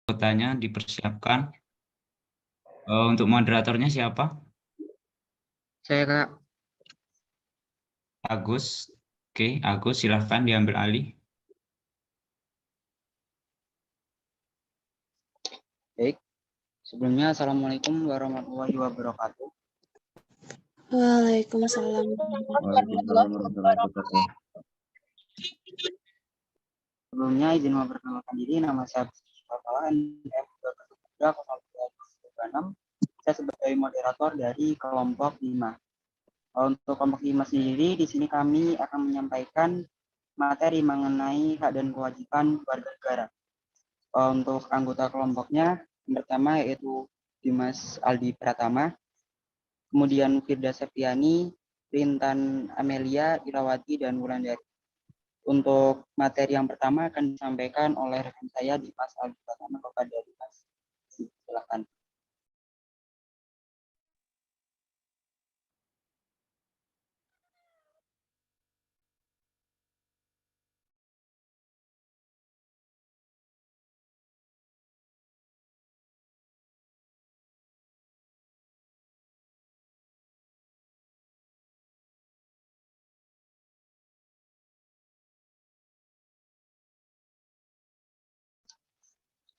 Anggotanya dipersiapkan. Untuk moderatornya siapa? Saya, Kak. Agus. Oke, Agus silahkan diambil alih. Baik. Sebelumnya, Assalamualaikum warahmatullahi wabarakatuh. Waalaikumsalam. Waalaikumsalam warahmatullahi wabarakatuh. Sebelumnya izin memperkenalkan diri, nama saya saya sebagai moderator dari kelompok 5. Untuk kelompok 5 sendiri, di sini kami akan menyampaikan materi mengenai hak dan kewajiban warga negara. Untuk anggota kelompoknya, yang pertama yaitu Dimas Aldi Pratama, kemudian Firda Septiani, Rintan Amelia, Irawati, dan Wulandari. Untuk materi yang pertama akan disampaikan oleh rekan saya Dimas Aldi Pratama kepada Dimas. Silakan.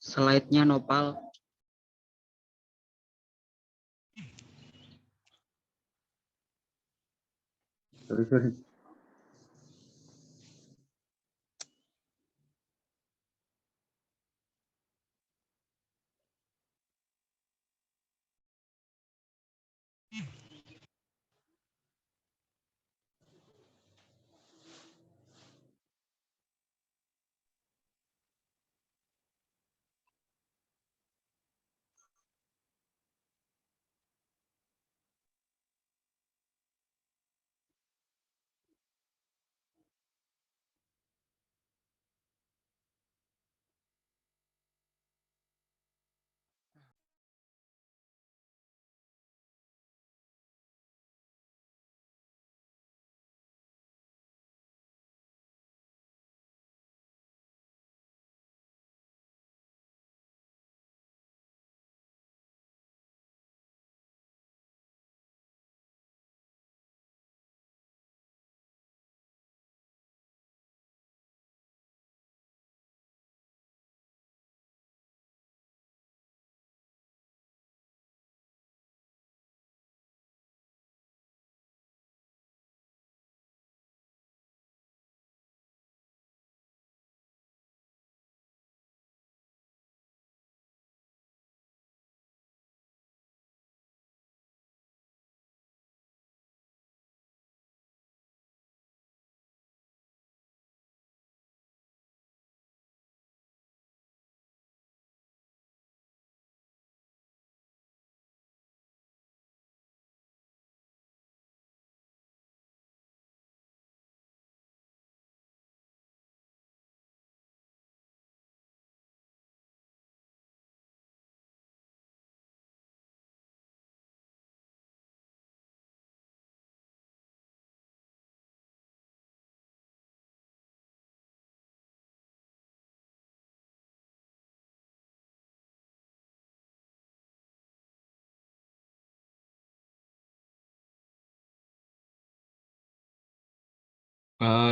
Slide-nya Nopal. Sorry.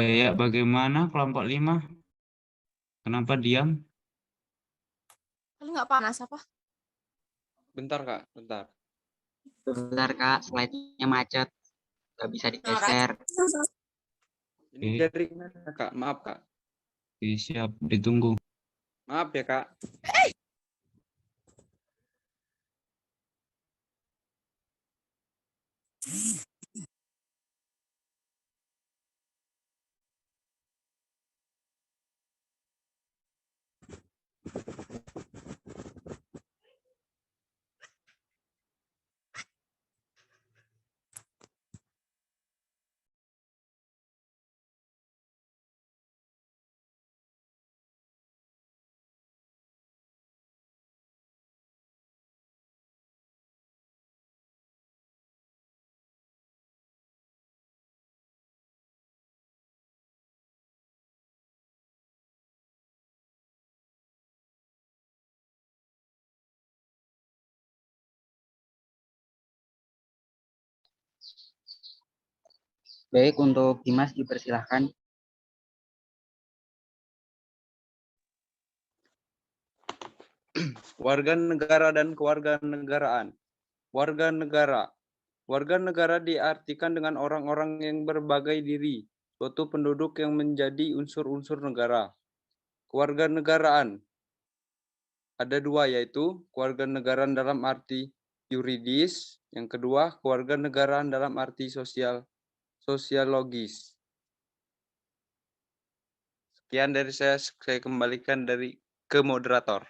Ya, bagaimana kelompok 5? Kenapa diam? Kalian nggak panas apa? Bentar, Kak. Bentar. Bentar, Kak. Slide-nya macet. Nggak bisa digeser. Ini Oke. dari mana, Kak? Maaf, Kak. Oke, siap, ditunggu. Maaf ya, Kak. Baik, untuk Dimas dipersilahkan. Warga negara dan kewarganegaraan. Warga negara. Warga negara diartikan dengan orang-orang yang berbagai diri, suatu penduduk yang menjadi unsur-unsur negara. Kewarganegaraan. Ada dua, yaitu kewarganegaraan dalam arti yuridis, yang kedua kewarganegaraan dalam arti sosiologis. Sekian dari saya kembalikan ke moderator.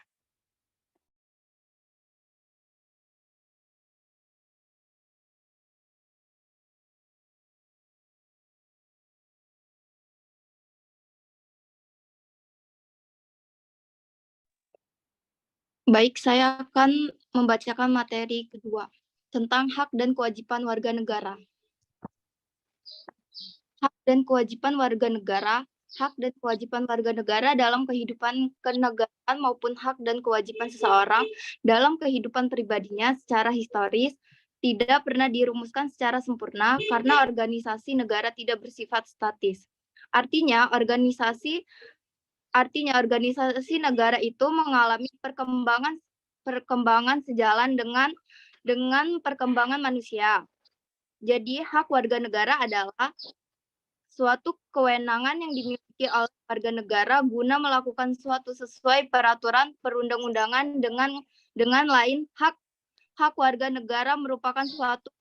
Baik, saya akan membacakan materi kedua tentang hak dan kewajiban warga negara. Hak dan kewajiban warga negara. Hak dan kewajiban warga negara dalam kehidupan kenegaraan maupun hak dan kewajiban seseorang dalam kehidupan pribadinya secara historis tidak pernah dirumuskan secara sempurna karena organisasi negara tidak bersifat statis. Artinya organisasi negara itu mengalami perkembangan sejalan dengan perkembangan manusia. Jadi hak warga negara adalah suatu kewenangan yang dimiliki oleh warga negara guna melakukan suatu sesuai peraturan perundang-undangan dengan lain hak warga negara merupakan suatu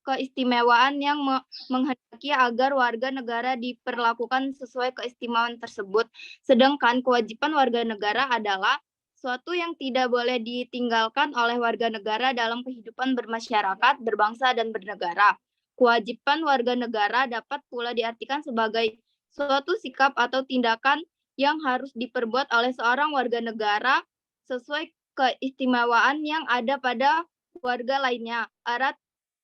keistimewaan yang menghendaki agar warga negara diperlakukan sesuai keistimewaan tersebut. Sedangkan kewajiban warga negara adalah suatu yang tidak boleh ditinggalkan oleh warga negara dalam kehidupan bermasyarakat, berbangsa, dan bernegara. Kewajiban warga negara dapat pula diartikan sebagai suatu sikap atau tindakan yang harus diperbuat oleh seorang warga negara sesuai keistimewaan yang ada pada warga lainnya. Erat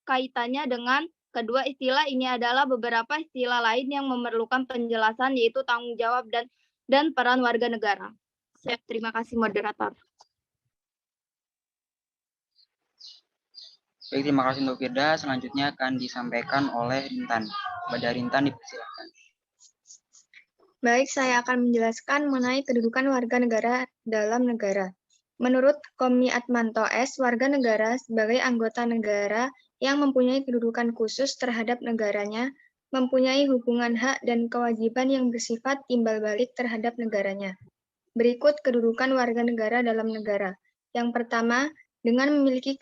kaitannya dengan kedua istilah ini adalah beberapa istilah lain yang memerlukan penjelasan, yaitu tanggung jawab dan peran warga negara. Saya terima kasih moderator. Baik, terima kasih untuk Firda. Selanjutnya akan disampaikan oleh Rintan. Kepada Rintan dipersilakan. Baik, saya akan menjelaskan mengenai kedudukan warga negara dalam negara. Menurut Komi Atmanto S., warga negara sebagai anggota negara yang mempunyai kedudukan khusus terhadap negaranya, mempunyai hubungan hak dan kewajiban yang bersifat timbal balik terhadap negaranya. Berikut kedudukan warga negara dalam negara. Yang pertama, dengan memiliki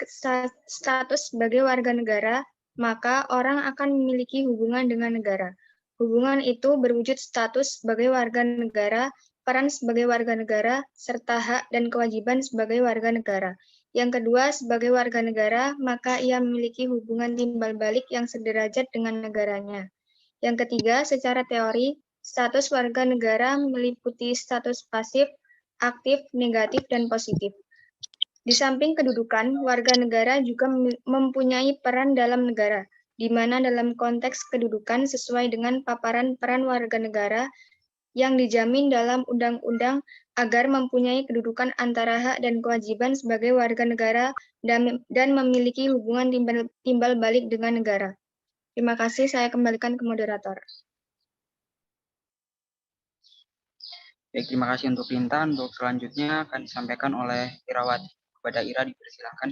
status sebagai warga negara, maka orang akan memiliki hubungan dengan negara. Hubungan itu berwujud status sebagai warga negara, peran sebagai warga negara, serta hak dan kewajiban sebagai warga negara. Yang kedua, sebagai warga negara, maka ia memiliki hubungan timbal balik yang sederajat dengan negaranya. Yang ketiga, secara teori, status warga negara meliputi status pasif, aktif, negatif, dan positif. Di samping kedudukan, warga negara juga mempunyai peran dalam negara, di mana dalam konteks kedudukan sesuai dengan paparan peran warga negara yang dijamin dalam undang-undang agar mempunyai kedudukan antara hak dan kewajiban sebagai warga negara dan memiliki hubungan timbal balik dengan negara. Terima kasih, saya kembalikan ke moderator. Baik, terima kasih untuk Rintan. Untuk selanjutnya akan disampaikan oleh Irawati. Kepada Ira dipersilakan.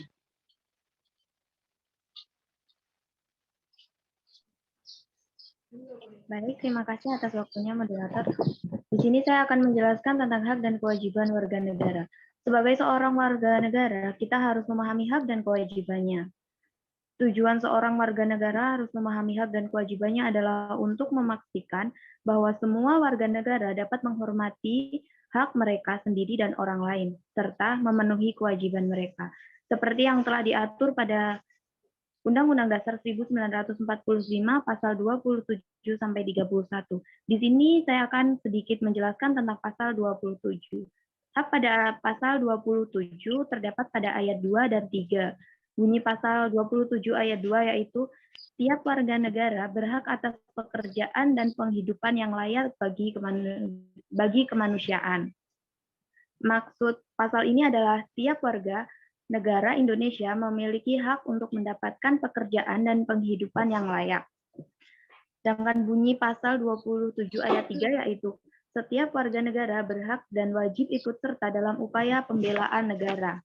Baik, terima kasih atas waktunya moderator. Di sini saya akan menjelaskan tentang hak dan kewajiban warga negara. Sebagai seorang warga negara, kita harus memahami hak dan kewajibannya. Tujuan seorang warga negara harus memahami hak dan kewajibannya adalah untuk memastikan bahwa semua warga negara dapat menghormati hak mereka sendiri dan orang lain, serta memenuhi kewajiban mereka. Seperti yang telah diatur pada Undang-Undang Dasar 1945 pasal 27 sampai 31. Di sini saya akan sedikit menjelaskan tentang pasal 27. Hak pada pasal 27 terdapat pada ayat 2 dan 3. Bunyi pasal 27 ayat 2 yaitu setiap warga negara berhak atas pekerjaan dan penghidupan yang layak bagi kemanusiaan. Maksud pasal ini adalah setiap warga negara Indonesia memiliki hak untuk mendapatkan pekerjaan dan penghidupan yang layak. Sedangkan bunyi pasal 27 ayat 3 yaitu setiap warga negara berhak dan wajib ikut serta dalam upaya pembelaan negara.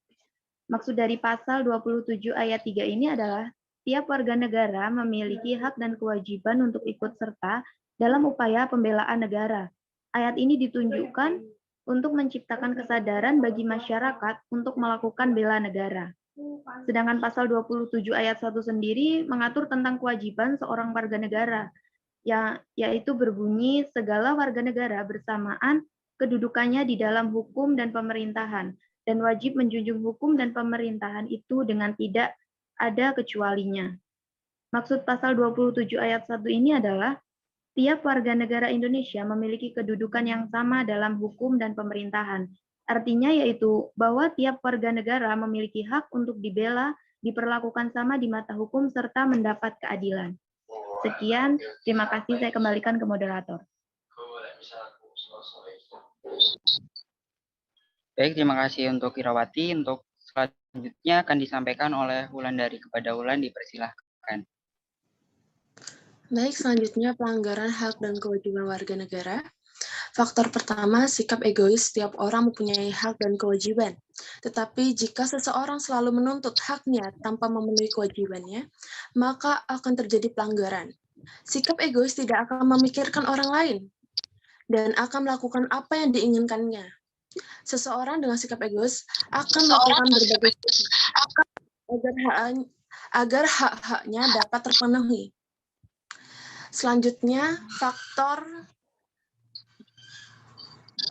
Maksud dari pasal 27 ayat 3 ini adalah tiap warga negara memiliki hak dan kewajiban untuk ikut serta dalam upaya pembelaan negara. Ayat ini ditunjukkan untuk menciptakan kesadaran bagi masyarakat untuk melakukan bela negara. Sedangkan pasal 27 ayat 1 sendiri mengatur tentang kewajiban seorang warga negara, yaitu berbunyi segala warga negara bersamaan kedudukannya di dalam hukum dan pemerintahan, dan wajib menjunjung hukum dan pemerintahan itu dengan tidak ada kecualinya. Maksud pasal 27 ayat 1 ini adalah tiap warga negara Indonesia memiliki kedudukan yang sama dalam hukum dan pemerintahan. Artinya yaitu bahwa tiap warga negara memiliki hak untuk dibela, diperlakukan sama di mata hukum, serta mendapat keadilan. Sekian, terima kasih. Saya kembalikan ke moderator. Baik, terima kasih untuk Irawati. Untuk selanjutnya akan disampaikan oleh Wulandari. Kepada Wulan dipersilahkan. Baik, selanjutnya pelanggaran hak dan kewajiban warga negara. Faktor pertama, sikap egois. Setiap orang mempunyai hak dan kewajiban. Tetapi jika seseorang selalu menuntut haknya tanpa memenuhi kewajibannya, maka akan terjadi pelanggaran. Sikap egois tidak akan memikirkan orang lain dan akan melakukan apa yang diinginkannya. Seseorang dengan sikap egois akan melakukan berbagai agar hak-haknya dapat terpenuhi. Selanjutnya, faktor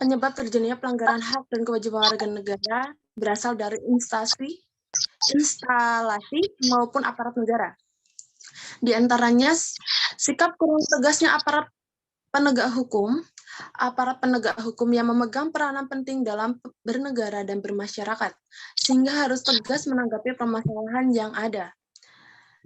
penyebab terjadinya pelanggaran hak dan kewajiban warga negara berasal dari instalasi maupun aparat negara. Di antaranya, sikap kurang tegasnya aparat penegak hukum yang memegang peranan penting dalam bernegara dan bermasyarakat, sehingga harus tegas menanggapi permasalahan yang ada.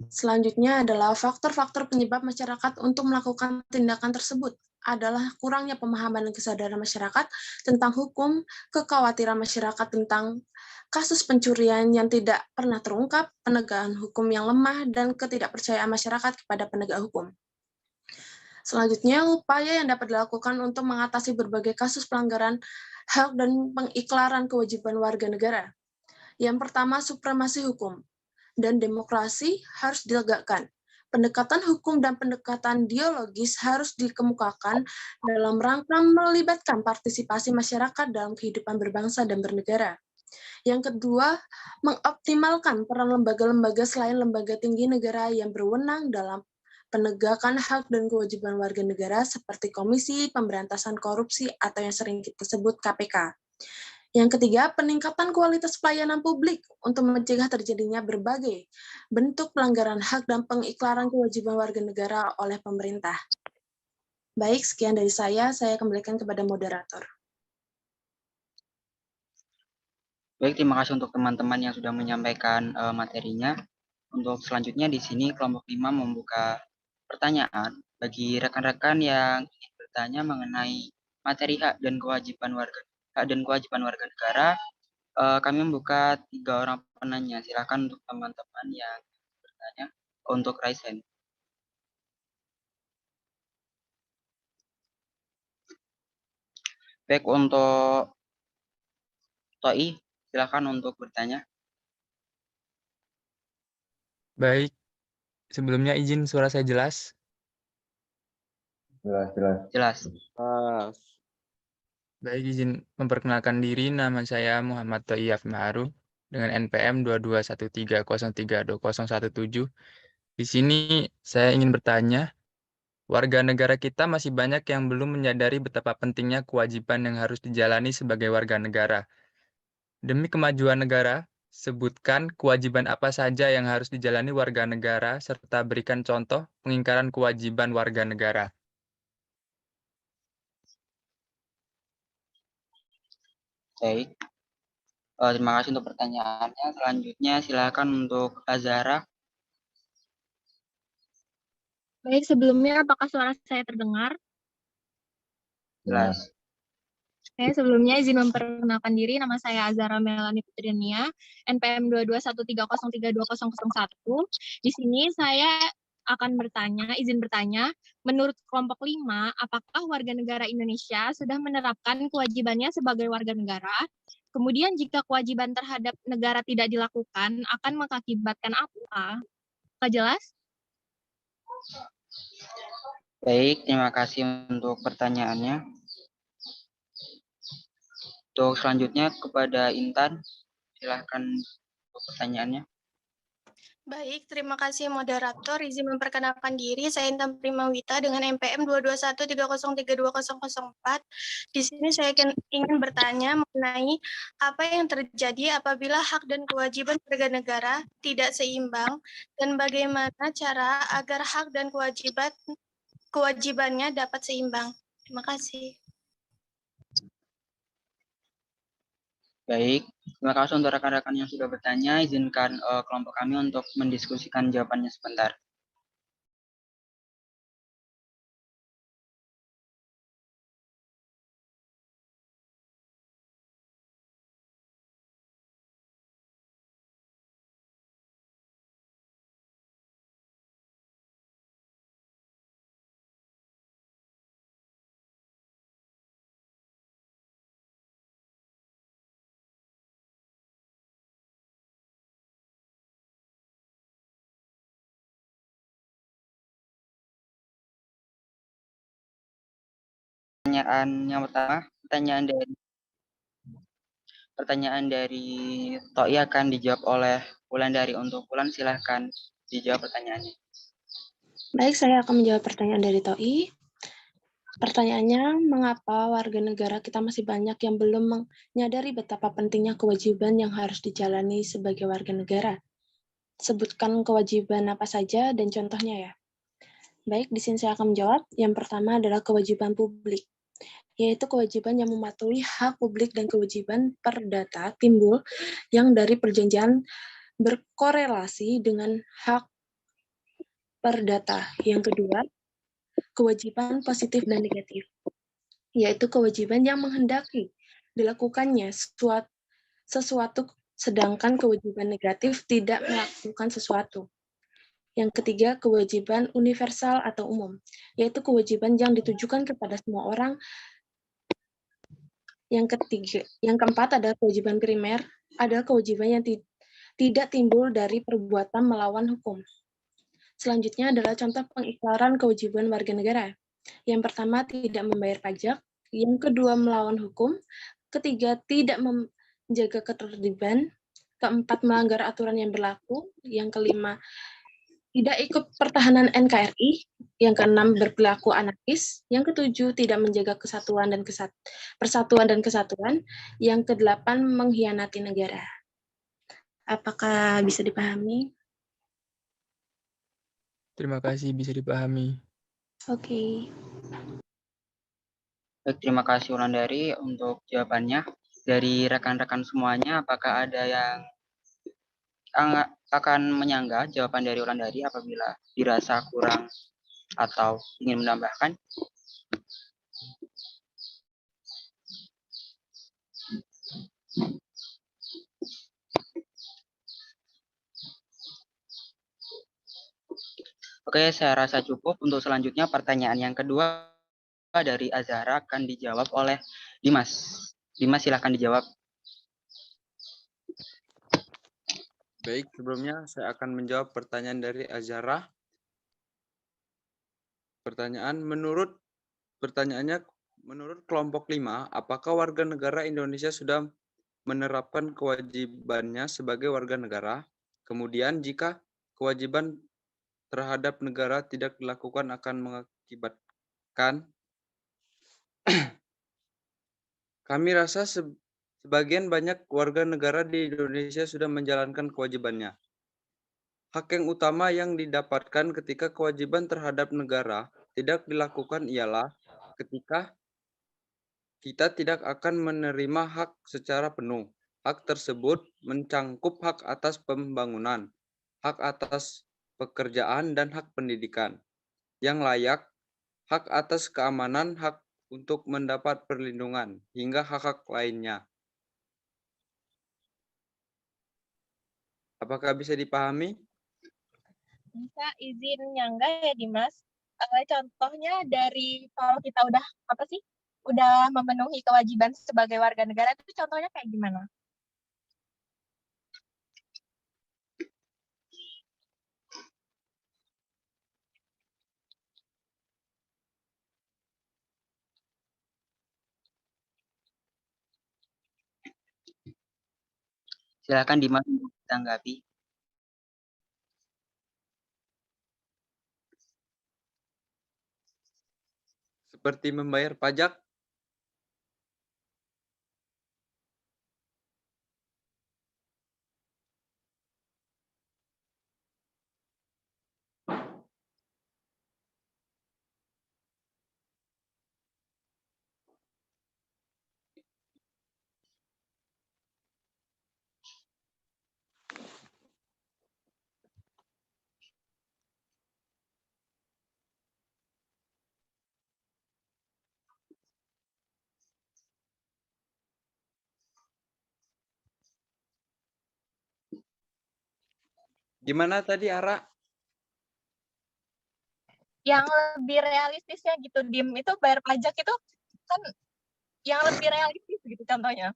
Selanjutnya adalah faktor-faktor penyebab masyarakat untuk melakukan tindakan tersebut adalah kurangnya pemahaman dan kesadaran masyarakat tentang hukum, kekhawatiran masyarakat tentang kasus pencurian yang tidak pernah terungkap, penegakan hukum yang lemah, dan ketidakpercayaan masyarakat kepada penegak hukum. Selanjutnya, upaya yang dapat dilakukan untuk mengatasi berbagai kasus pelanggaran hak dan pengiklaran kewajiban warga negara. Yang pertama, supremasi hukum dan demokrasi harus ditegakkan. Pendekatan hukum dan pendekatan dialogis harus dikemukakan dalam rangka melibatkan partisipasi masyarakat dalam kehidupan berbangsa dan bernegara. Yang kedua, mengoptimalkan peran lembaga-lembaga selain lembaga tinggi negara yang berwenang dalam penegakan hak dan kewajiban warga negara seperti Komisi Pemberantasan Korupsi atau yang sering kita sebut KPK. Yang ketiga, peningkatan kualitas pelayanan publik untuk mencegah terjadinya berbagai bentuk pelanggaran hak dan pengiklaran kewajiban warga negara oleh pemerintah. Baik, sekian dari saya kembalikan kepada moderator. Baik, terima kasih untuk teman-teman yang sudah menyampaikan materinya. Untuk selanjutnya di sini kelompok 5 membuka pertanyaan bagi rekan-rekan yang ingin bertanya mengenai materi hak dan kewajiban warga negara. Kami membuka 3 orang penanya. Silakan untuk teman-teman yang bertanya untuk raise hand. Baik, untuk Toi, silakan untuk bertanya. Baik, sebelumnya izin suara saya jelas. Jelas. Baik, izin memperkenalkan diri, nama saya Muhammad Toiyaf Ma'aruf dengan NPM 2213032017. Di sini saya ingin bertanya, warga negara kita masih banyak yang belum menyadari betapa pentingnya kewajiban yang harus dijalani sebagai warga negara. Demi kemajuan negara, sebutkan kewajiban apa saja yang harus dijalani warga negara serta berikan contoh pengingkaran kewajiban warga negara. Baik. Terima kasih untuk pertanyaannya. Selanjutnya silakan untuk Azhara. Baik, sebelumnya apakah suara saya terdengar? Jelas. Oke, sebelumnya izin memperkenalkan diri, nama saya Azhara Melani Putriania, NPM 2213032001. Di sini saya izin bertanya, menurut kelompok 5, apakah warga negara Indonesia sudah menerapkan kewajibannya sebagai warga negara? Kemudian jika kewajiban terhadap negara tidak dilakukan, akan mengakibatkan apa? Apakah jelas? Baik, terima kasih untuk pertanyaannya. Untuk selanjutnya kepada Intan, silahkan untuk pertanyaannya. Baik, terima kasih moderator. Izin memperkenalkan diri, saya Intan Primawita dengan NPM 22130320004. Di sini saya ingin bertanya mengenai apa yang terjadi apabila hak dan kewajiban warga negara tidak seimbang dan bagaimana cara agar hak dan kewajibannya dapat seimbang. Terima kasih. Baik, terima kasih untuk rekan-rekan yang sudah bertanya. Izinkan kelompok kami untuk mendiskusikan jawabannya sebentar. Pertanyaan yang pertama, pertanyaan dari Toi akan dijawab oleh Wulandari. Untuk Wulan, silahkan dijawab pertanyaannya. Baik, saya akan menjawab pertanyaan dari Toi. Pertanyaannya, mengapa warga negara kita masih banyak yang belum menyadari betapa pentingnya kewajiban yang harus dijalani sebagai warga negara? Sebutkan kewajiban apa saja dan contohnya ya. Baik, di sini saya akan menjawab. Yang pertama adalah kewajiban publik, yaitu kewajiban yang mematuhi hak publik dan kewajiban perdata timbul yang dari perjanjian berkorelasi dengan hak perdata. Yang kedua, kewajiban positif dan negatif, yaitu kewajiban yang menghendaki dilakukannya sesuatu sedangkan kewajiban negatif tidak melakukan sesuatu. Yang ketiga, kewajiban universal atau umum, yaitu kewajiban yang ditujukan kepada semua orang. Yang keempat adalah kewajiban primer, adalah kewajiban yang tidak timbul dari perbuatan melawan hukum. Selanjutnya adalah contoh pengikraran kewajiban warga negara. Yang pertama, tidak membayar pajak. Yang kedua, melawan hukum. Ketiga, tidak menjaga ketertiban. Keempat, melanggar aturan yang berlaku. Yang kelima, tidak ikut pertahanan NKRI. Yang keenam, berperilaku anarkis. Yang ketujuh, tidak menjaga persatuan dan kesatuan. Yang kedelapan, mengkhianati negara. Apakah bisa dipahami? Terima kasih, bisa dipahami. Oke. Baik, terima kasih Wulandari untuk jawabannya. Dari rekan-rekan semuanya, apakah ada yang akan menyanggah jawaban dari Wulandari apabila dirasa kurang atau ingin menambahkan? Oke, saya rasa cukup. Untuk selanjutnya pertanyaan yang kedua dari Azhara akan dijawab oleh Dimas. Dimas, silahkan dijawab. Baik, sebelumnya saya akan menjawab pertanyaan dari Azhara. Pertanyaannya, menurut kelompok 5, apakah warga negara Indonesia sudah menerapkan kewajibannya sebagai warga negara? Kemudian, jika kewajiban terhadap negara tidak dilakukan akan mengakibatkan. Kami rasa sebagian banyak warga negara di Indonesia sudah menjalankan kewajibannya. Hak yang utama yang didapatkan ketika kewajiban terhadap negara tidak dilakukan ialah ketika kita tidak akan menerima hak secara penuh. Hak tersebut mencangkup hak atas pembangunan, hak atas pekerjaan, dan hak pendidikan yang layak, hak atas keamanan, hak untuk mendapat perlindungan, hingga hak-hak lainnya. Apakah bisa dipahami? Bisa izin nyangga ya Dimas. Contohnya dari kalau kita udah apa sih? Udah memenuhi kewajiban sebagai warga negara itu contohnya kayak gimana? Silakan Dimas untuk ditanggapi. Seperti membayar pajak, gimana tadi Ara? Yang lebih realistisnya gitu, Dim, itu bayar pajak itu kan yang lebih realistis gitu contohnya.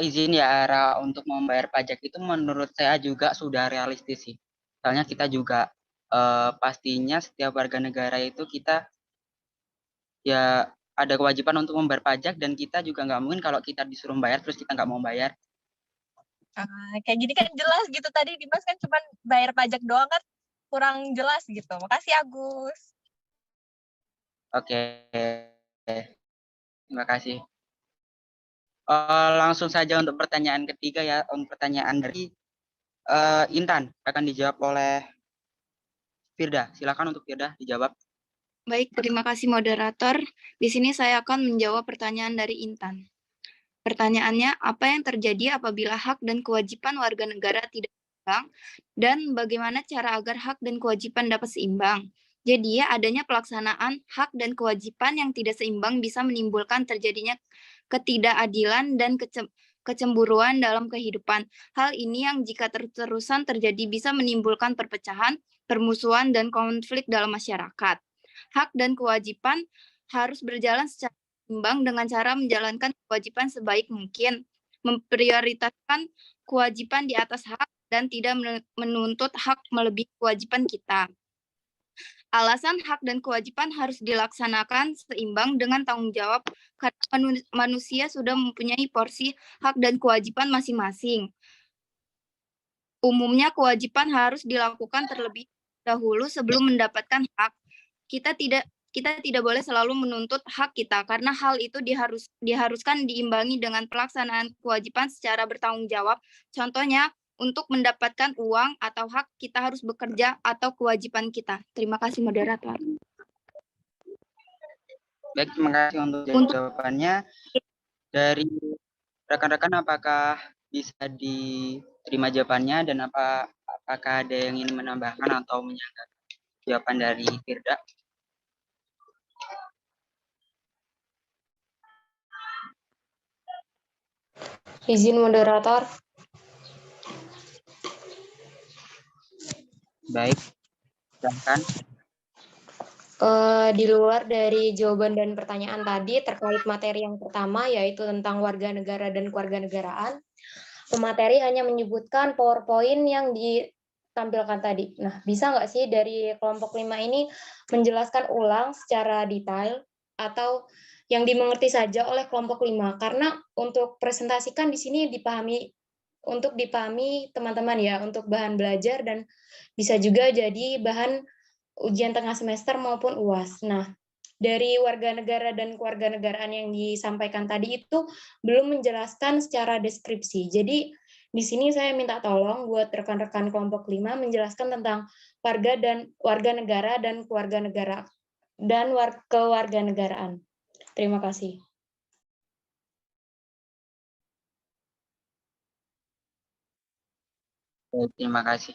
Izin ya Ara, untuk membayar pajak itu menurut saya juga sudah realistis sih. Soalnya kita juga pastinya setiap warga negara itu kita ya ada kewajiban untuk membayar pajak, dan kita juga nggak mungkin kalau kita disuruh bayar terus kita nggak mau bayar. Kayak gini kan jelas gitu, tadi Dimas kan cuma bayar pajak doang kan kurang jelas gitu. Makasih Agus. Oke, terima kasih. Langsung saja untuk pertanyaan ketiga ya, untuk pertanyaan dari Intan akan dijawab oleh Firda. Silakan untuk Firda dijawab. Baik, terima kasih moderator. Di sini saya akan menjawab pertanyaan dari Intan. Pertanyaannya, apa yang terjadi apabila hak dan kewajiban warga negara tidak seimbang, dan bagaimana cara agar hak dan kewajiban dapat seimbang? Jadi, adanya pelaksanaan hak dan kewajiban yang tidak seimbang bisa menimbulkan terjadinya ketidakadilan dan kecemburuan dalam kehidupan. Hal ini yang jika terus-terusan terjadi bisa menimbulkan perpecahan, permusuhan, dan konflik dalam masyarakat. Hak dan kewajiban harus berjalan secara seimbang dengan cara menjalankan kewajiban sebaik mungkin, memprioritaskan kewajiban di atas hak, dan tidak menuntut hak melebihi kewajiban kita. Alasan hak dan kewajiban harus dilaksanakan seimbang dengan tanggung jawab karena manusia sudah mempunyai porsi hak dan kewajiban masing-masing. Umumnya kewajiban harus dilakukan terlebih dahulu sebelum mendapatkan hak. Kita tidak boleh selalu menuntut hak kita karena hal itu diharuskan diimbangi dengan pelaksanaan kewajiban secara bertanggung jawab. Contohnya, untuk mendapatkan uang atau hak kita harus bekerja atau kewajiban kita. Terima kasih moderator. Baik, terima kasih untuk jawabannya. Dari rekan-rekan apakah bisa diterima jawabannya, dan apakah ada yang ingin menambahkan atau menyanggakan jawaban dari Firda? Izin moderator. Baik, silakan. Di luar dari jawaban dan pertanyaan tadi terkait materi yang pertama, yaitu tentang warga negara dan kewarganegaraan, pemateri hanya menyebutkan PowerPoint yang ditampilkan tadi. Nah, bisa nggak sih dari kelompok 5 ini menjelaskan ulang secara detail atau yang dimengerti saja oleh kelompok 5? Karena untuk presentasikan di sini untuk dipahami teman-teman ya, untuk bahan belajar dan bisa juga jadi bahan ujian tengah semester maupun UAS. Nah, dari warga negara dan kewarganegaraan yang disampaikan tadi itu belum menjelaskan secara deskripsi. Jadi, di sini saya minta tolong buat rekan-rekan kelompok 5 menjelaskan tentang warga negara dan kewarganegaraan. Terima kasih. Terima kasih.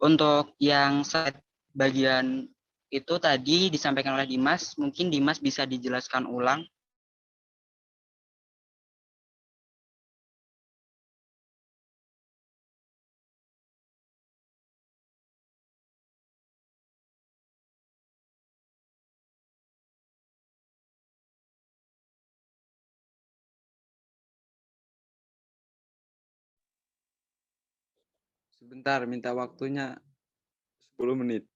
Untuk yang slide bagian itu tadi disampaikan oleh Dimas, mungkin Dimas bisa dijelaskan ulang. Sebentar, minta waktunya 10 menit.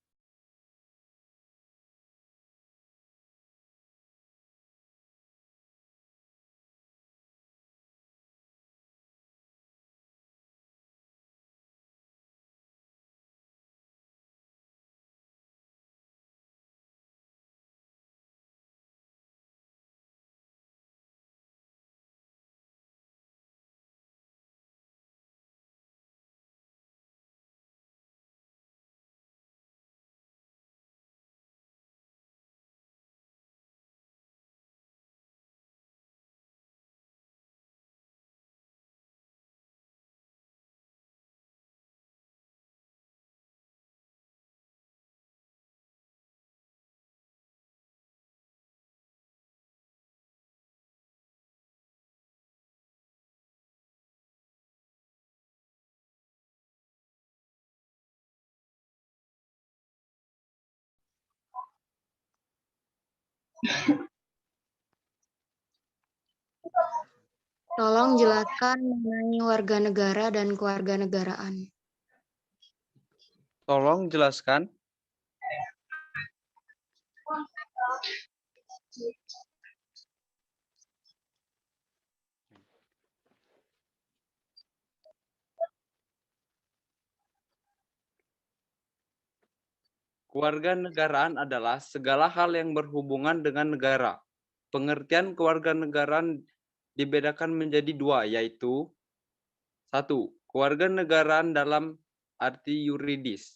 Tolong jelaskan mengenai warga negara dan kewarganegaraan. Tolong jelaskan. Kewarganegaraan adalah segala hal yang berhubungan dengan negara. Pengertian kewarganegaraan dibedakan menjadi dua, yaitu 1. Kewarganegaraan dalam arti yuridis.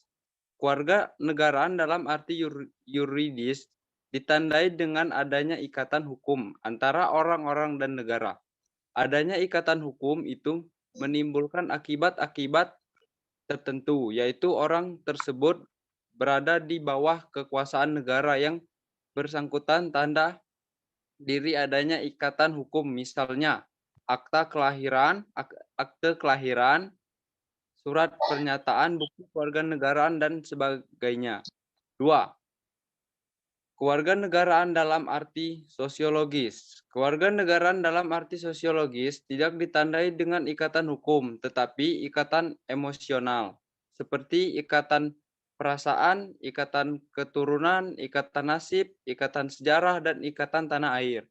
Kewarganegaraan dalam arti yuridis ditandai dengan adanya ikatan hukum antara orang-orang dan negara. Adanya ikatan hukum itu menimbulkan akibat-akibat tertentu, yaitu orang tersebut berada di bawah kekuasaan negara yang bersangkutan tanda diri adanya ikatan hukum, misalnya akte kelahiran, surat pernyataan, bukti kewarganegaraan, dan sebagainya. 2. Kewarganegaraan dalam arti sosiologis. Kewarganegaraan dalam arti sosiologis tidak ditandai dengan ikatan hukum, tetapi ikatan emosional, seperti ikatan perasaan, ikatan keturunan, ikatan nasib, ikatan sejarah, dan ikatan tanah air.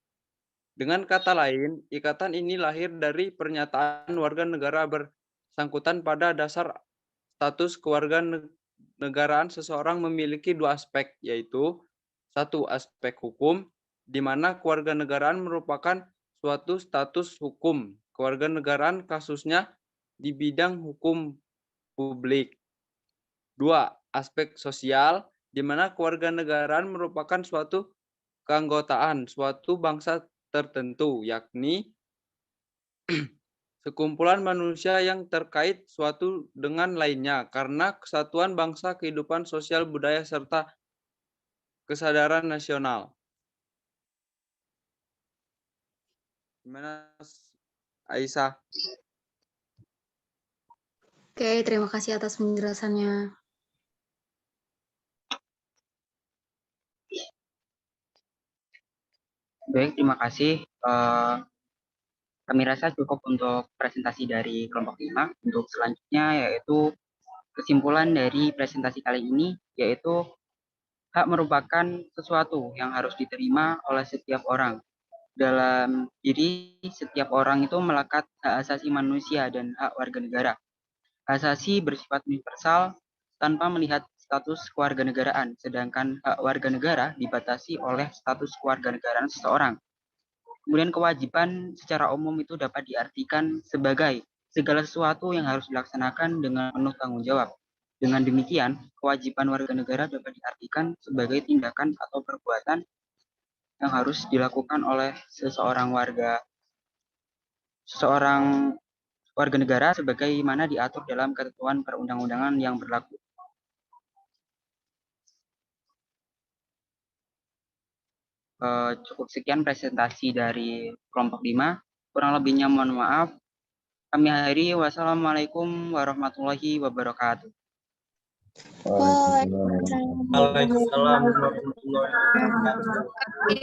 Dengan kata lain, ikatan ini lahir dari pernyataan warga negara bersangkutan pada dasar status kewarganegaraan seseorang memiliki dua aspek, yaitu 1. Aspek hukum, di mana kewarganegaraan merupakan suatu status hukum. Kewarganegaraan kasusnya di bidang hukum publik. 2. Aspek sosial, di mana kewarganegaraan merupakan suatu keanggotaan suatu bangsa tertentu, yakni sekumpulan manusia yang terkait suatu dengan lainnya karena kesatuan bangsa, kehidupan sosial, budaya, serta kesadaran nasional. Gimana, Aisyah? Oke, terima kasih atas penjelasannya. Baik, terima kasih. Kami rasa cukup untuk presentasi dari kelompok 5. Untuk selanjutnya yaitu kesimpulan dari presentasi kali ini, yaitu hak merupakan sesuatu yang harus diterima oleh setiap orang. Dalam diri setiap orang itu melekat hak asasi manusia dan hak warga negara. Hak asasi bersifat universal tanpa melihat status kewarganegaraan, sedangkan hak warga negara dibatasi oleh status kewarganegaraan seseorang. Kemudian kewajiban secara umum itu dapat diartikan sebagai segala sesuatu yang harus dilaksanakan dengan penuh tanggung jawab. Dengan demikian, kewajiban warga negara dapat diartikan sebagai tindakan atau perbuatan yang harus dilakukan oleh seseorang warga negara sebagaimana diatur dalam ketentuan perundang-undangan yang berlaku. Cukup sekian presentasi dari kelompok 5. Kurang lebihnya mohon maaf. Kami akhiri. Wassalamualaikum warahmatullahi wabarakatuh. Waalaikumsalam warahmatullahi wabarakatuh.